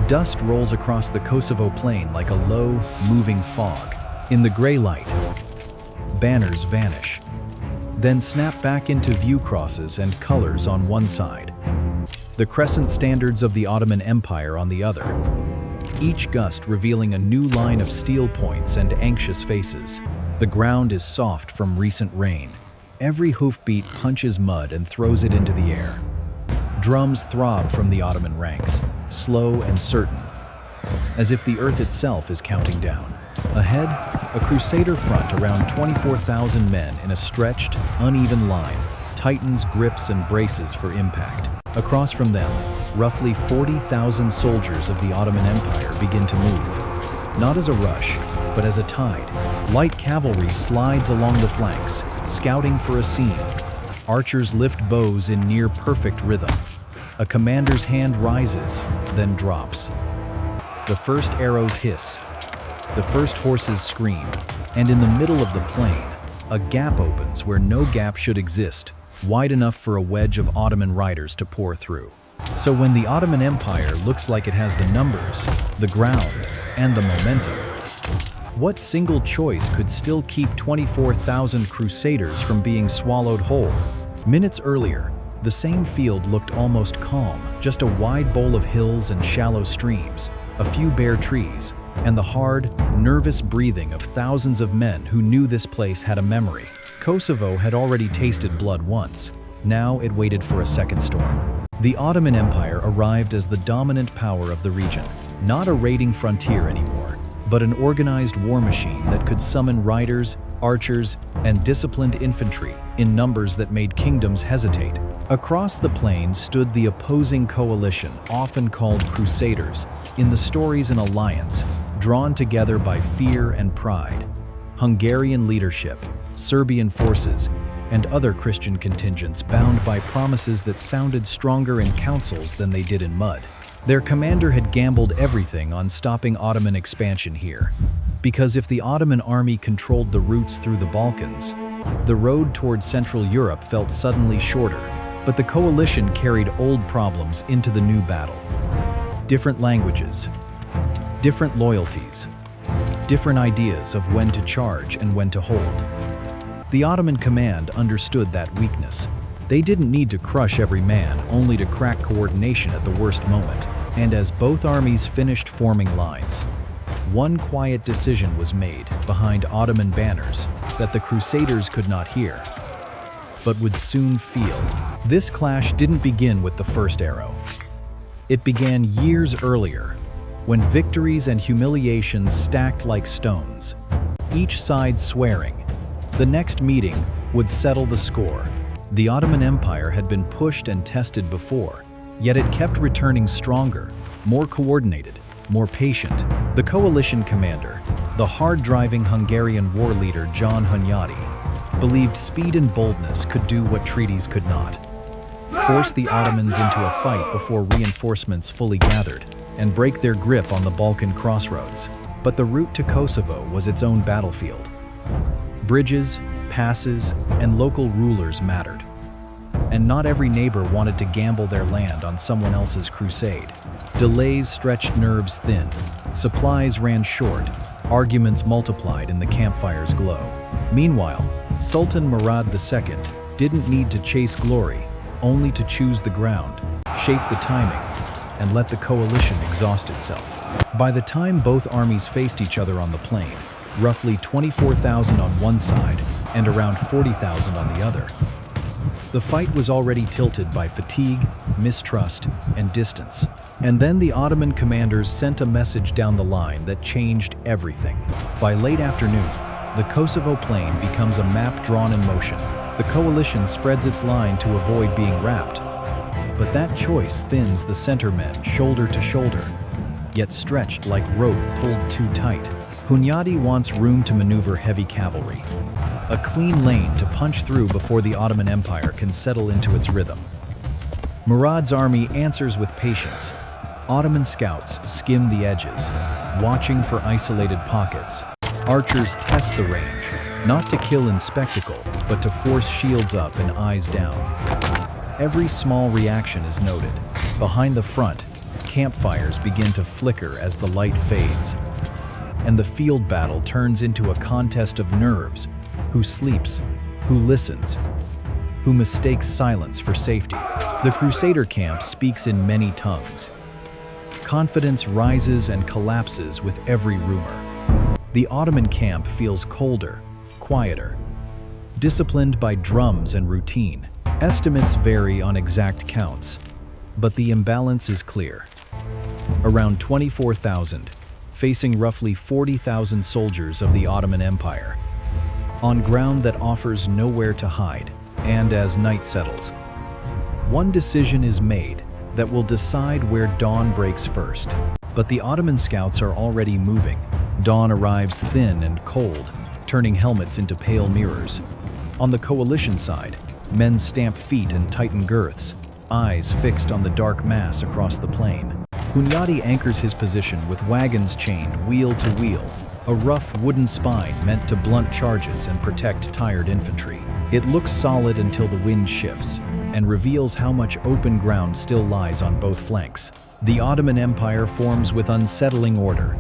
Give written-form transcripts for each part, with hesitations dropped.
Dust rolls across the Kosovo plain like a low, moving fog. In the gray light, banners vanish, then snap back into view crosses and colors on one side. The crescent standards of the Ottoman Empire on the other, each gust revealing a new line of steel points and anxious faces. The ground is soft from recent rain. Every hoofbeat punches mud and throws it into the air. Drums throb from the Ottoman ranks, slow and certain, as if the earth itself is counting down. Ahead, a Crusader front around 24,000 men in a stretched, uneven line, tightens grips and braces for impact. Across from them, roughly 40,000 soldiers of the Ottoman Empire begin to move, not as a rush, but as a tide. Light cavalry slides along the flanks, scouting for a seam. Archers lift bows in near-perfect rhythm. A commander's hand rises, then drops. The first arrows hiss. The first horses scream. And in the middle of the plain, a gap opens where no gap should exist, wide enough for a wedge of Ottoman riders to pour through. So when the Ottoman Empire looks like it has the numbers, the ground, and the momentum, what single choice could still keep 24,000 Crusaders from being swallowed whole? Minutes earlier, the same field looked almost calm, just a wide bowl of hills and shallow streams, a few bare trees, and the hard, nervous breathing of thousands of men who knew this place had a memory. Kosovo had already tasted blood once. Now it waited for a second storm. The Ottoman Empire arrived as the dominant power of the region, not a raiding frontier anymore, but an organized war machine that could summon riders, archers, and disciplined infantry in numbers that made kingdoms hesitate. Across the plain stood the opposing coalition, often called Crusaders, in the stories an alliance, drawn together by fear and pride. Hungarian leadership, Serbian forces, and other Christian contingents bound by promises that sounded stronger in councils than they did in mud. Their commander had gambled everything on stopping Ottoman expansion here, because if the Ottoman army controlled the routes through the Balkans, the road toward Central Europe felt suddenly shorter. But the coalition carried old problems into the new battle. Different languages, different loyalties, different ideas of when to charge and when to hold. The Ottoman command understood that weakness. They didn't need to crush every man, only to crack coordination at the worst moment. And as both armies finished forming lines, one quiet decision was made behind Ottoman banners that the Crusaders could not hear, but would soon feel. This clash didn't begin with the first arrow. It began years earlier, when victories and humiliations stacked like stones, each side swearing the next meeting would settle the score. The Ottoman Empire had been pushed and tested before, yet it kept returning stronger, more coordinated, more patient. The coalition commander, the hard-driving Hungarian war leader John Hunyadi, believed speed and boldness could do what treaties could not. Force the Ottomans into a fight before reinforcements fully gathered, and break their grip on the Balkan crossroads. But the route to Kosovo was its own battlefield. Bridges, passes, and local rulers mattered. And not every neighbor wanted to gamble their land on someone else's crusade. Delays stretched nerves thin, supplies ran short, arguments multiplied in the campfire's glow. Meanwhile, Sultan Murad II didn't need to chase glory, only to choose the ground, shape the timing, and let the coalition exhaust itself. By the time both armies faced each other on the plain, roughly 24,000 on one side and around 40,000 on the other, the fight was already tilted by fatigue, mistrust, and distance. And then the Ottoman commanders sent a message down the line that changed everything. By late afternoon, the Kosovo plain becomes a map drawn in motion. The coalition spreads its line to avoid being wrapped. But that choice thins the centermen shoulder to shoulder, yet stretched like rope pulled too tight. Hunyadi wants room to maneuver heavy cavalry, a clean lane to punch through before the Ottoman Empire can settle into its rhythm. Murad's army answers with patience. Ottoman scouts skim the edges, watching for isolated pockets. Archers test the range, not to kill in spectacle, but to force shields up and eyes down. Every small reaction is noted. Behind the front, campfires begin to flicker as the light fades, and the field battle turns into a contest of nerves. Who sleeps? Who listens? Who mistakes silence for safety? The Crusader camp speaks in many tongues. Confidence rises and collapses with every rumor. The Ottoman camp feels colder, quieter, disciplined by drums and routine. Estimates vary on exact counts, but the imbalance is clear. Around 24,000, facing roughly 40,000 soldiers of the Ottoman Empire, on ground that offers nowhere to hide. And as night settles, one decision is made that will decide where dawn breaks first. But the Ottoman scouts are already moving. Dawn arrives thin and cold, turning helmets into pale mirrors. On the coalition side, men stamp feet and tighten girths, eyes fixed on the dark mass across the plain. Hunyadi anchors his position with wagons chained wheel to wheel, a rough wooden spine meant to blunt charges and protect tired infantry. It looks solid until the wind shifts and reveals how much open ground still lies on both flanks. The Ottoman Empire forms with unsettling order.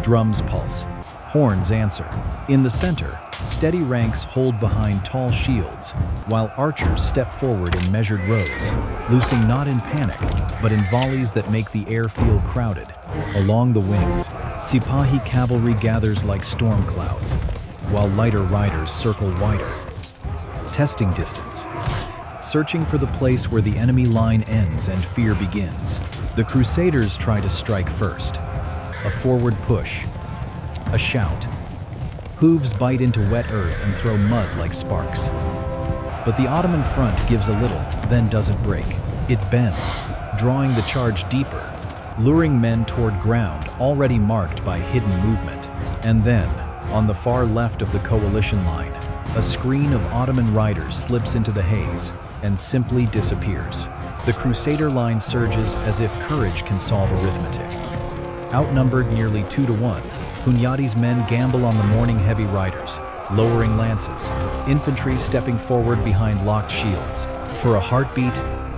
Drums pulse, horns answer. In the center, steady ranks hold behind tall shields, while archers step forward in measured rows, loosing not in panic, but in volleys that make the air feel crowded. Along the wings, Sipahi cavalry gathers like storm clouds, while lighter riders circle wider, testing distance, searching for the place where the enemy line ends and fear begins. The Crusaders try to strike first. A forward push, a shout. Hooves bite into wet earth and throw mud like sparks. But the Ottoman front gives a little, then doesn't break. It bends, drawing the charge deeper, luring men toward ground already marked by hidden movement. And then, on the far left of the coalition line, a screen of Ottoman riders slips into the haze and simply disappears. The Crusader line surges as if courage can solve arithmetic. Outnumbered nearly 2-1, Hunyadi's men gamble on the morning heavy riders, lowering lances, infantry stepping forward behind locked shields. For a heartbeat,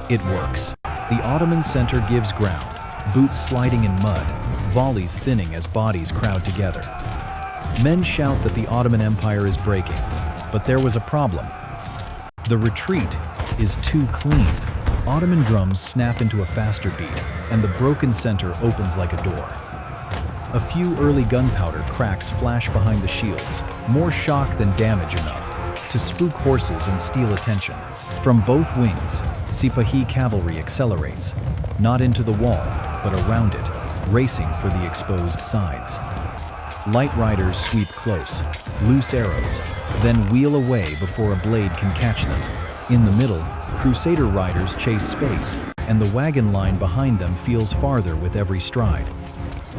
it works. The Ottoman center gives ground, boots sliding in mud, volleys thinning as bodies crowd together. Men shout that the Ottoman Empire is breaking, but there was a problem. The retreat is too clean. Ottoman drums snap into a faster beat, and the broken center opens like a door. A few early gunpowder cracks flash behind the shields, more shock than damage enough to spook horses and steal attention. From both wings, Sipahi cavalry accelerates, not into the wall, but around it, racing for the exposed sides. Light riders sweep close, loose arrows, then wheel away before a blade can catch them. In the middle, Crusader riders chase space, and the wagon line behind them feels farther with every stride.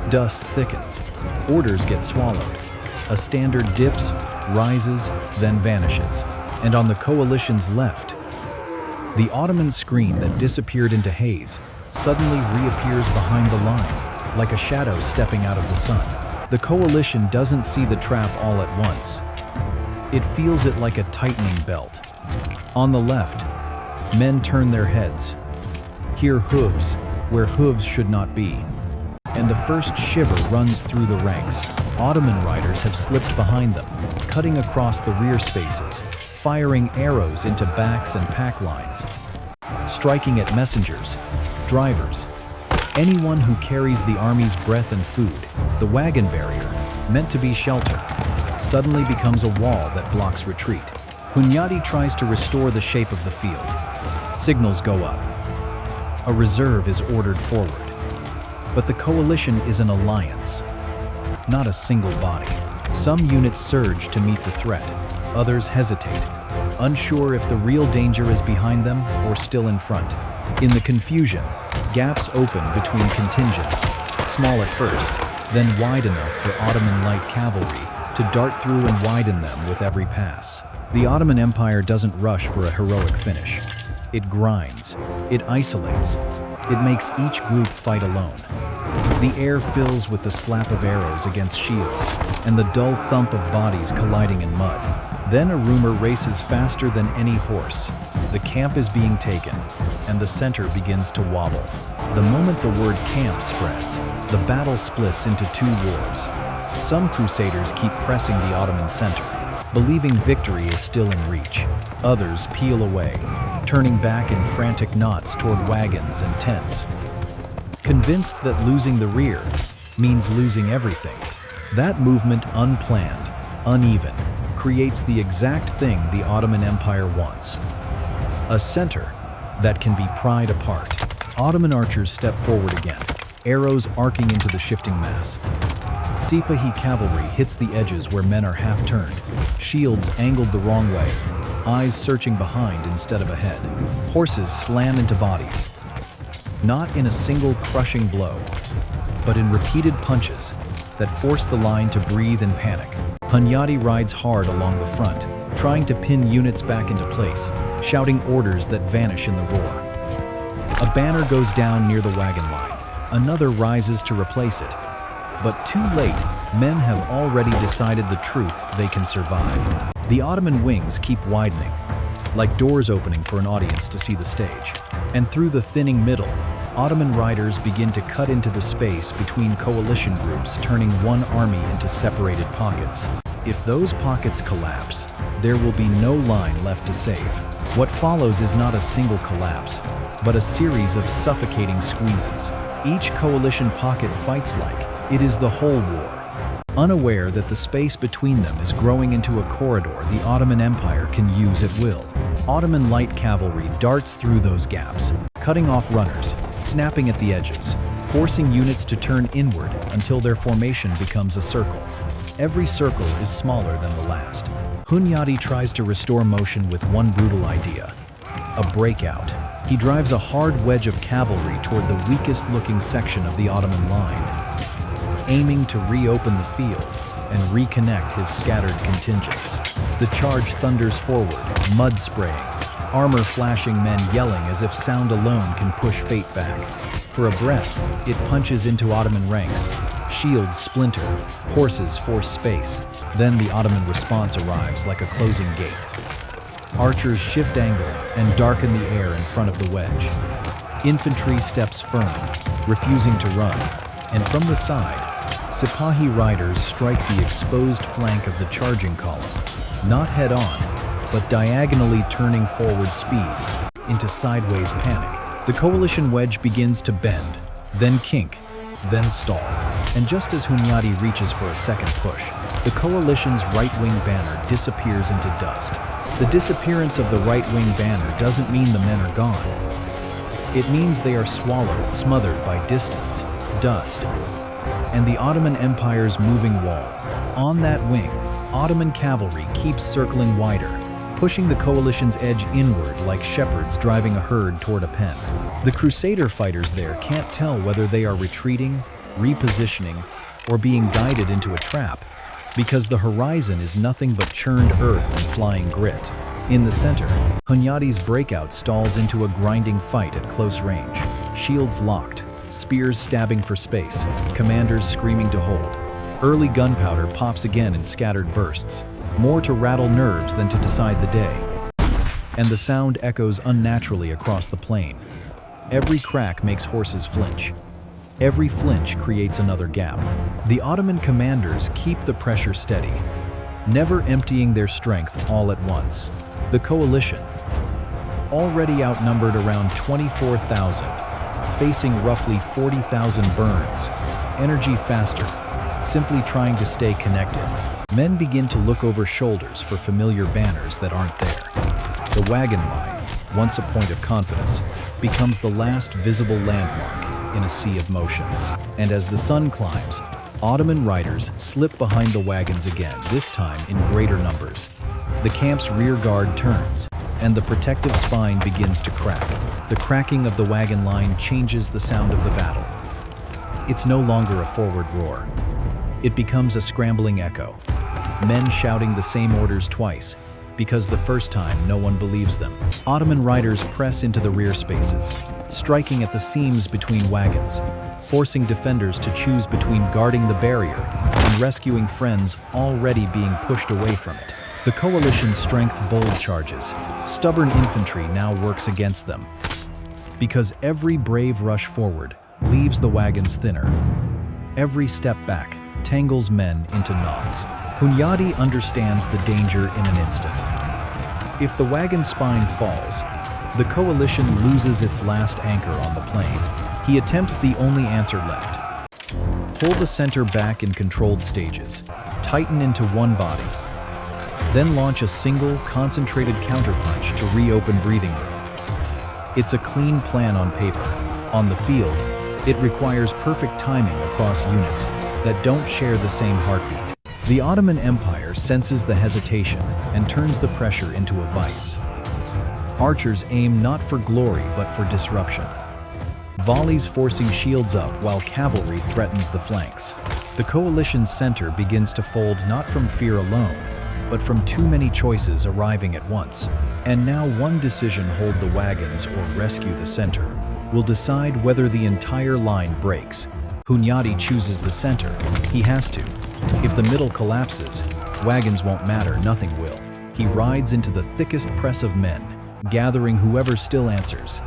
Dust thickens, orders get swallowed. A standard dips, rises, then vanishes. And on the coalition's left, the Ottoman screen that disappeared into haze suddenly reappears behind the line, like a shadow stepping out of the sun. The coalition doesn't see the trap all at once. It feels it like a tightening belt. On the left, men turn their heads, hear hooves where hooves should not be, and the first shiver runs through the ranks. Ottoman riders have slipped behind them, cutting across the rear spaces, firing arrows into backs and pack lines, striking at messengers, drivers, anyone who carries the army's breath and food. The wagon barrier, meant to be shelter, suddenly becomes a wall that blocks retreat. Hunyadi tries to restore the shape of the field. Signals go up. A reserve is ordered forward. But the coalition is an alliance, not a single body. Some units surge to meet the threat. Others hesitate, unsure if the real danger is behind them or still in front. In the confusion, gaps open between contingents, small at first, then wide enough for Ottoman light cavalry to dart through and widen them with every pass. The Ottoman Empire doesn't rush for a heroic finish. It grinds, it isolates, it makes each group fight alone. The air fills with the slap of arrows against shields and the dull thump of bodies colliding in mud. Then a rumor races faster than any horse. The camp is being taken, and the center begins to wobble. The moment the word camp spreads, the battle splits into two wars. Some Crusaders keep pressing the Ottoman center, believing victory is still in reach. Others peel away, turning back in frantic knots toward wagons and tents, convinced that losing the rear means losing everything. That movement, unplanned, uneven, creates the exact thing the Ottoman Empire wants: a center that can be pried apart. Ottoman archers step forward again, arrows arcing into the shifting mass. Sipahi cavalry hits the edges where men are half-turned, shields angled the wrong way, eyes searching behind instead of ahead. Horses slam into bodies, not in a single crushing blow, but in repeated punches that force the line to breathe in panic. Hunyadi rides hard along the front, trying to pin units back into place, shouting orders that vanish in the roar. A banner goes down near the wagon line. Another rises to replace it. But too late, men have already decided the truth: they can survive. The Ottoman wings keep widening, like doors opening for an audience to see the stage. And through the thinning middle, Ottoman riders begin to cut into the space between coalition groups, turning one army into separated pockets. If those pockets collapse, there will be no line left to save. What follows is not a single collapse, but a series of suffocating squeezes. Each coalition pocket fights like it is the whole war, unaware that the space between them is growing into a corridor the Ottoman Empire can use at will. Ottoman light cavalry darts through those gaps, cutting off runners, snapping at the edges, forcing units to turn inward until their formation becomes a circle. Every circle is smaller than the last. Hunyadi tries to restore motion with one brutal idea: a breakout. He drives a hard wedge of cavalry toward the weakest-looking section of the Ottoman line, aiming to reopen the field and reconnect his scattered contingents. The charge thunders forward, mud spraying, armor flashing, men yelling as if sound alone can push fate back. For a breath, it punches into Ottoman ranks. Shields splinter, horses force space. Then the Ottoman response arrives like a closing gate. Archers shift angle and darken the air in front of the wedge. Infantry steps firm, refusing to run, and from the side, Sipahi riders strike the exposed flank of the charging column, not head-on, but diagonally, turning forward speed into sideways panic. The coalition wedge begins to bend, then kink, then stall. And just as Hunyadi reaches for a second push, the coalition's right-wing banner disappears into dust. The disappearance of the right-wing banner doesn't mean the men are gone. It means they are swallowed, smothered by distance, dust, and the Ottoman Empire's moving wall. On that wing, Ottoman cavalry keeps circling wider, pushing the coalition's edge inward like shepherds driving a herd toward a pen. The Crusader fighters there can't tell whether they are retreating, repositioning, or being guided into a trap, because the horizon is nothing but churned earth and flying grit. In the center, Hunyadi's breakout stalls into a grinding fight at close range. Shields locked, spears stabbing for space, commanders screaming to hold. Early gunpowder pops again in scattered bursts, more to rattle nerves than to decide the day. And the sound echoes unnaturally across the plain. Every crack makes horses flinch. Every flinch creates another gap. The Ottoman commanders keep the pressure steady, never emptying their strength all at once. The coalition, already outnumbered around 24,000, facing roughly 40,000 burns, energy faster, simply trying to stay connected. Men begin to look over shoulders for familiar banners that aren't there. The wagon line, once a point of confidence, becomes the last visible landmark in a sea of motion. And as the sun climbs, Ottoman riders slip behind the wagons again, this time in greater numbers. The camp's rear guard turns, and the protective spine begins to crack. The cracking of the wagon line changes the sound of the battle. It's no longer a forward roar. It becomes a scrambling echo. Men shouting the same orders twice, because the first time no one believes them. Ottoman riders press into the rear spaces, striking at the seams between wagons, forcing defenders to choose between guarding the barrier and rescuing friends already being pushed away from it. The coalition's strength bold charges. Stubborn infantry now works against them. because every brave rush forward leaves the wagons thinner. Every step back tangles men into knots. Hunyadi understands the danger in an instant. If the wagon spine falls, the coalition loses its last anchor on the plain. He attempts the only answer left. Pull the center back in controlled stages, tighten into one body, then launch a single, concentrated counterpunch to reopen breathing room. It's a clean plan on paper. On the field, it requires perfect timing across units that don't share the same heartbeat. The Ottoman Empire senses the hesitation and turns the pressure into a vice. Archers aim not for glory but for disruption. Volleys forcing shields up while cavalry threatens the flanks. The coalition's center begins to fold not from fear alone, but from too many choices arriving at once. And now one decision, hold the wagons or rescue the center, will decide whether the entire line breaks. Hunyadi chooses the center. He has to. If the middle collapses, wagons won't matter, nothing will. He rides into the thickest press of men, gathering whoever still answers,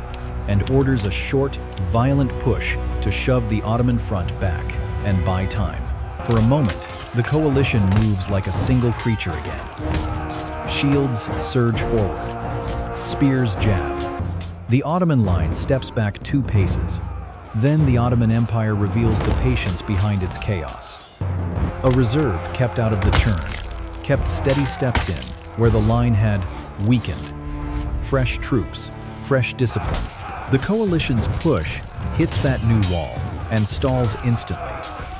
and orders a short, violent push to shove the Ottoman front back and buy time. For a moment, the coalition moves like a single creature again. Shields surge forward. Spears jab. The Ottoman line steps back 2 paces. Then the Ottoman Empire reveals the patience behind its chaos. A reserve kept out of the churn, kept steady steps in where the line had weakened. Fresh troops, fresh discipline. The coalition's push hits that new wall and stalls instantly.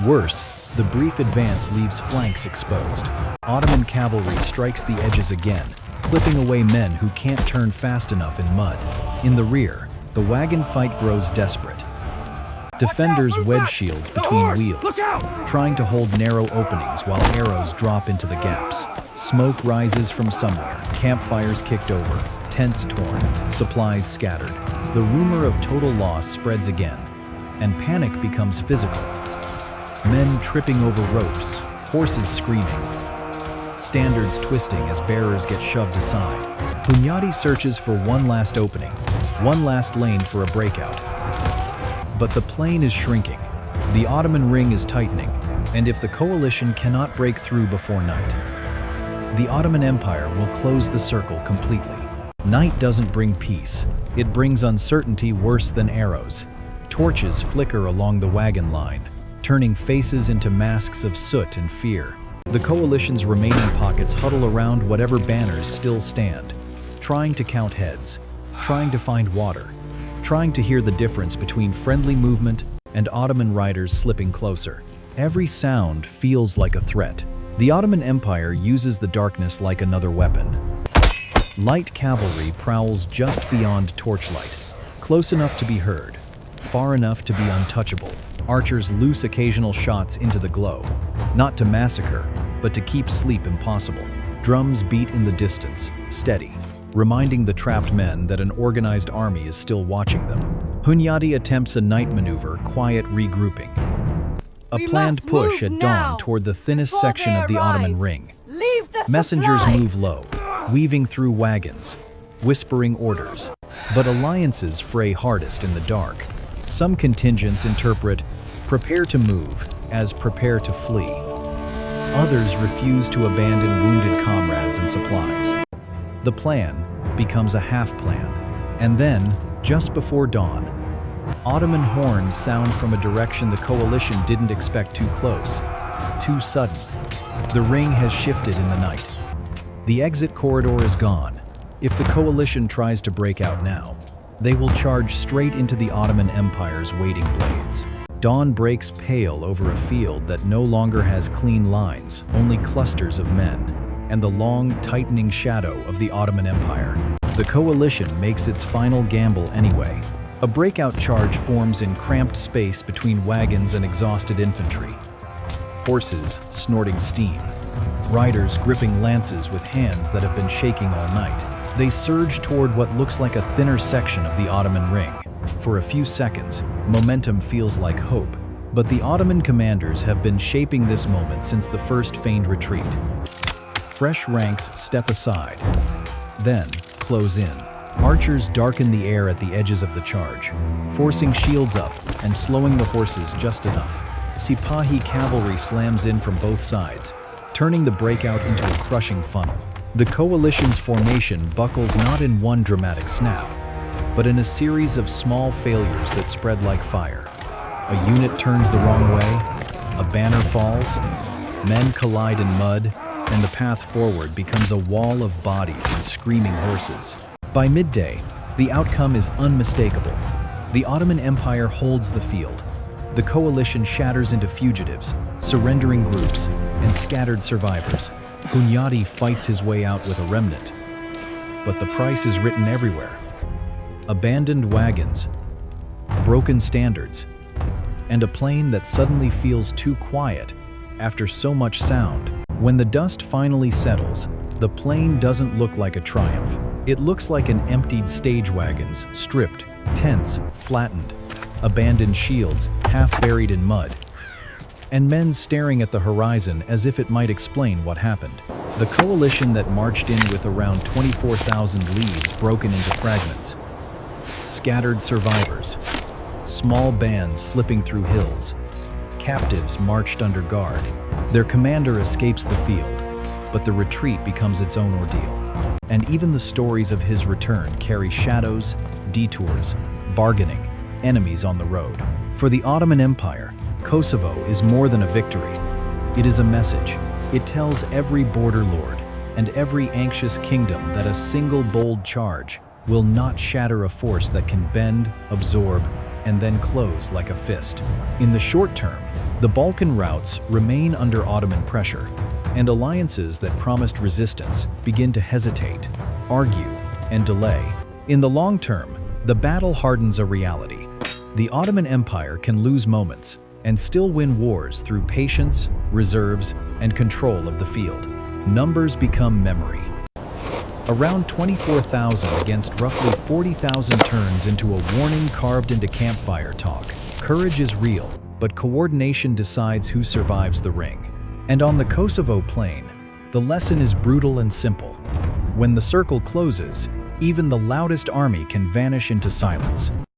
Worse, the brief advance leaves flanks exposed. Ottoman cavalry strikes the edges again, clipping away men who can't turn fast enough in mud. In the rear, the wagon fight grows desperate. Defenders wedge shields between wheels, trying to hold narrow openings while arrows drop into the gaps. Smoke rises from somewhere, campfires kicked over, tents torn, supplies scattered. The rumor of total loss spreads again, and panic becomes physical. Men tripping over ropes, horses screaming, standards twisting as bearers get shoved aside. Hunyadi searches for one last opening, one last lane for a breakout. But the plain is shrinking, the Ottoman ring is tightening, and if the coalition cannot break through before night, the Ottoman Empire will close the circle completely. Night doesn't bring peace, it brings uncertainty worse than arrows. Torches flicker along the wagon line, turning faces into masks of soot and fear. The coalition's remaining pockets huddle around whatever banners still stand, trying to count heads, trying to find water, trying to hear the difference between friendly movement and Ottoman riders slipping closer. Every sound feels like a threat. The Ottoman Empire uses the darkness like another weapon. Light cavalry prowls just beyond torchlight, close enough to be heard, far enough to be untouchable. Archers loose occasional shots into the glow, not to massacre, but to keep sleep impossible. Drums beat in the distance, steady, reminding the trapped men that an organized army is still watching them. Hunyadi attempts a night maneuver, quiet regrouping. A planned push at dawn toward the thinnest section of the Ottoman ring. Messengers move low, weaving through wagons, whispering orders. But alliances fray hardest in the dark. Some contingents interpret "prepare to move" as "prepare to flee." Others refuse to abandon wounded comrades and supplies. The plan becomes a half-plan, and then, just before dawn, Ottoman horns sound from a direction the coalition didn't expect. Too close, too sudden. The ring has shifted in the night. The exit corridor is gone. If the coalition tries to break out now, they will charge straight into the Ottoman Empire's waiting blades. Dawn breaks pale over a field that no longer has clean lines, only clusters of men, and the long, tightening shadow of the Ottoman Empire. The coalition makes its final gamble anyway. A breakout charge forms in cramped space between wagons and exhausted infantry. Horses snorting steam. Riders gripping lances with hands that have been shaking all night. They surge toward what looks like a thinner section of the Ottoman ring. For a few seconds, momentum feels like hope. But the Ottoman commanders have been shaping this moment since the first feigned retreat. Fresh ranks step aside, then close in. Archers darken the air at the edges of the charge, forcing shields up and slowing the horses just enough. Sipahi cavalry slams in from both sides, turning the breakout into a crushing funnel. The coalition's formation buckles not in one dramatic snap, but in a series of small failures that spread like fire. A unit turns the wrong way, a banner falls, men collide in mud, and the path forward becomes a wall of bodies and screaming horses. By midday, the outcome is unmistakable. The Ottoman Empire holds the field. The coalition shatters into fugitives, surrendering groups, and scattered survivors. Hunyadi fights his way out with a remnant. But the price is written everywhere. Abandoned wagons, broken standards, and a plain that suddenly feels too quiet after so much sound. When the dust finally settles, the plain doesn't look like a triumph. It looks like an emptied stage wagons, stripped, tents flattened, abandoned shields half buried in mud, and men staring at the horizon as if it might explain what happened. The coalition that marched in with around 24,000 leaves broken into fragments, scattered survivors, small bands slipping through hills, captives marched under guard. Their commander escapes the field, but the retreat becomes its own ordeal. And even the stories of his return carry shadows, detours, bargaining, enemies on the road. For the Ottoman Empire, Kosovo is more than a victory. It is a message. It tells every border lord and every anxious kingdom that a single bold charge will not shatter a force that can bend, absorb, and then close like a fist. In the short term, the Balkan routes remain under Ottoman pressure, and alliances that promised resistance begin to hesitate, argue, and delay. In the long term, the battle hardens a reality. The Ottoman Empire can lose moments and still win wars through patience, reserves, and control of the field. Numbers become memory. Around 24,000 against roughly 40,000 turns into a warning carved into campfire talk. Courage is real, but coordination decides who survives the ring. And on the Kosovo plain, the lesson is brutal and simple. When the circle closes, even the loudest army can vanish into silence.